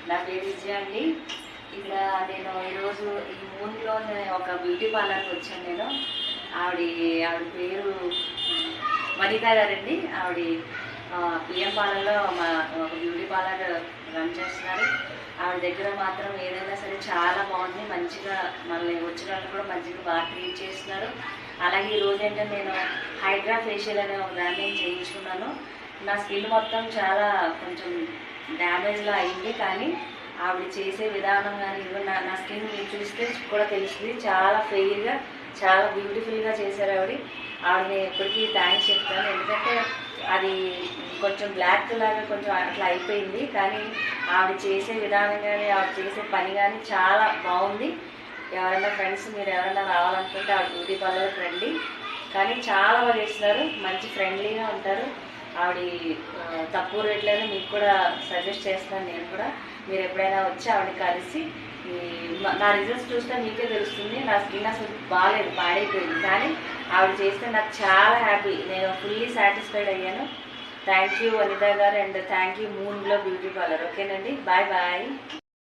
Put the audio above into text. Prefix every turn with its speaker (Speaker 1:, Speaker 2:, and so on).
Speaker 1: నా పేరు విజయ అండి. ఇక్కడ నేను ఈరోజు ఈ మూన్లో ఒక బ్యూటీ పార్లర్కి వచ్చాను. నేను ఆవిడ పేరు వనిత గారండి. ఆవిడ పిఎం పార్లర్లో ఒక బ్యూటీ పార్లర్ రన్ చేస్తున్నారు. ఆవిడ దగ్గర మాత్రం ఏదైనా సరే చాలా బాగుంది. మంచిగా మళ్ళీ వచ్చిన వాళ్ళు కూడా మంచిగా బాగా ట్రీట్ చేస్తున్నారు. అలాగే ఈరోజు ఏంటంటే నేను హైడ్రా ఫేషియల్ అనే ఒక దాన్ని చేయించుకున్నాను. నా స్కిన్ మొత్తం చాలా కొంచెం డ్యామేజ్లా అయింది. కానీ ఆవిడ చేసే విధానం కానీ నా స్కిన్ మీరు చూస్తే కూడా తెలుస్తుంది. చాలా ఫెయిర్గా చాలా బ్యూటిఫుల్గా చేశారు ఆవిడని ఎప్పటికీ థ్యాంక్స్ చెప్తాను. ఎందుకంటే అది కొంచెం బ్లాక్ లాగా కొంచెం అట్లా అయిపోయింది. కానీ ఆవిడ చేసే విధానం కానీ ఆవిడ చేసే పని కానీ చాలా బాగుంది. ఎవరైనా ఫ్రెండ్స్ మీరు ఎవరైనా రావాలనుకుంటే ఆవిడ బ్యూటీ పార్లర్కి రండి. కానీ చాలా బాగా చేస్తున్నారు. మంచి ఫ్రెండ్లీగా ఉంటారు. ఆవిడ తక్కువ రేట్లైనా మీకు కూడా సజెస్ట్ చేస్తాను. నేను కూడా మీరు ఎప్పుడైనా వచ్చి ఆవిడని కలిసి నా రిజల్ట్స్ చూస్తే మీకే తెలుస్తుంది. నా స్కిన్ అసలు బాగాలేదు, పాడైపోయింది. కానీ ఆవిడ చేస్తే నాకు చాలా హ్యాపీ. నేను ఫుల్లీ సాటిస్ఫైడ్ అయ్యాను. థ్యాంక్ యూ వనిత గారు and thank you moon glow beauty parlour. ఓకేనండి, బాయ్ బాయ్.